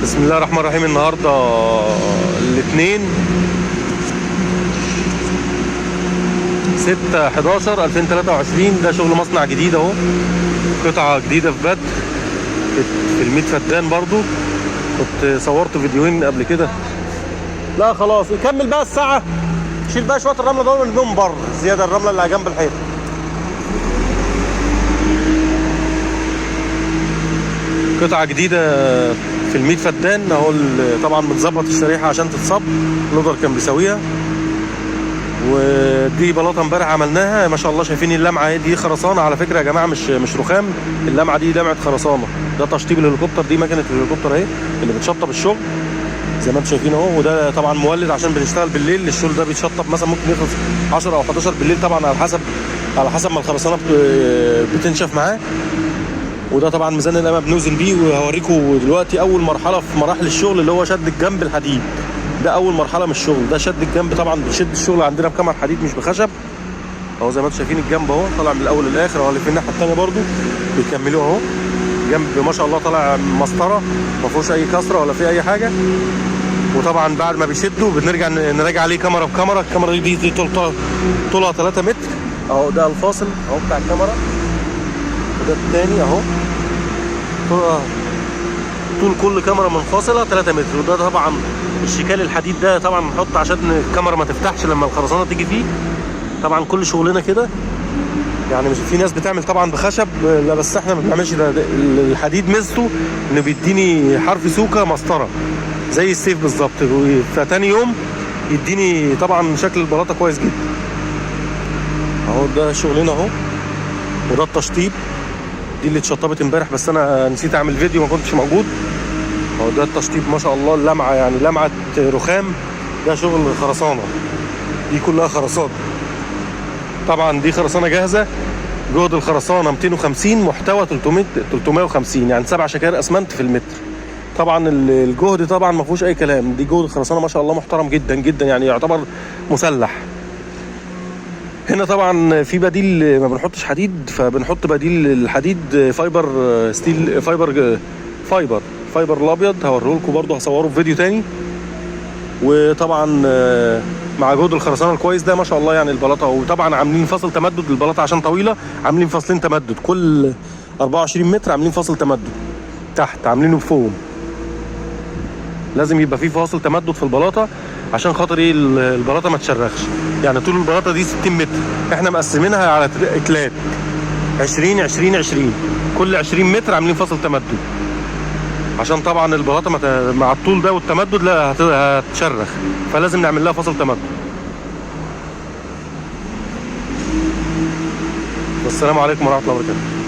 بسم الله الرحمن الرحيم. النهارده الاثنين 6/11/2023. ده شغل مصنع جديد اهو، قطعه جديده في بدر في الميت فدان. برضو كنت صورت فيديوهين قبل كده. لا خلاص كمل بقى الساعه، شيل بقى شويه الرمله دول ونرميهم بره زياده، الرمله اللي على جنب الحيط. قطعه جديده في الميت فدان اهو. طبعا بنظبط الشريحه عشان تتصب، اللودر كان بيساويها. ودي بلاطه امبارح عملناها ما شاء الله. شايفين اللمعه دي خرسانه على فكره يا جماعه، مش رخام. اللمعه دي لمعه خرسانه. ده تشطيب الهليكوبتر، دي مكنه الهليكوبتر اهي اللي بتشطب الشغل زي ما انتم شايفين اهو. وده طبعا مولد عشان بنشتغل بالليل. الشغل ده بيتشطب مثلا ممكن يخلص 10 او 11 بالليل، طبعا على حسب ما الخرسانه بتنشف معاه. وده طبعا ميزان الامام بنوزن بيه، وهوريكم دلوقتي اول مرحله في مراحل الشغل اللي هو شد الجنب الحديد. ده اول مرحله من الشغل، ده شد الجنب. طبعا بنشد الشغل عندنا بكمر حديد مش بخشب اهو زي ما انتم شايفين. الجنب اهو طالع من الاول للاخر اهو، اللي في الناحيه الثانيه برده بيكملوه اهو. جنب ما شاء الله طالع مسطره ما فيهوش اي كسره ولا فيه اي حاجه. وطبعا بعد ما بيشدوا بنرجع نراجع عليه كاميرا بكاميرا. الكاميرا دي طولها 3 متر اهو. ده الفاصل اهو بتاع الكاميرا، وده الثاني اهو. طول كل كاميرا منفصله 3 متر. وده طبعا الشكال الحديد ده طبعا نحط عشان الكاميرا ما تفتحش لما الخرسانه تيجي فيه. طبعا كل شغلنا كده يعني. مش في ناس بتعمل طبعا بخشب، لا بس احنا ما بنعملش ده. الحديد ميزته انه بيديني حرف سوكه مسطره زي السيف بالظبط. فتاني يوم يديني طبعا شكل البلاطه كويس جدا اهو. ده شغلنا اهو، وده التشطيب. دي اللي اتشطبت امبارح بس انا نسيت اعمل فيديو ما كنتش موجود اهو. ده التشطيب ما شاء الله. اللمعه يعني لمعه رخام. ده شغل خرسانه، دي كلها خرسانه. طبعا دي خرسانه جاهزه. جهد الخرسانه 250، محتوى 350، يعني 7 شكاير اسمنت في المتر. طبعا الجهد طبعا ما فيهوش اي كلام. دي جهد الخرسانه ما شاء الله محترم جدا جدا، يعني يعتبر مسلح. هنا طبعا في بديل، ما بنحطش حديد فبنحط بديل الحديد فايبر ستيل، فايبر الابيض. هوريه لكم برضه، هصوره في فيديو تاني. وطبعا مع جهد الخرسانه الكويس ده ما شاء الله يعني البلاطه. وطبعا عاملين فاصل تمدد للبلاطه عشان طويله، عاملين فاصلين تمدد كل 24 متر، عاملين فاصل تمدد تحت، عاملينه بفوم. لازم يبقى فيه فاصل تمدد في البلاطه عشان خاطر ايه البلاطه ما تشرخش. يعني طول البلاطه دي 60 متر، احنا مقسمينها على اتلات 20 20 20. كل 20 متر عاملين فاصل تمدد عشان طبعا البلاطه مع الطول ده والتمدد لا هتشرخ، فلازم نعمل لها فاصل تمدد. والسلام عليكم ورحمه الله وبركاته.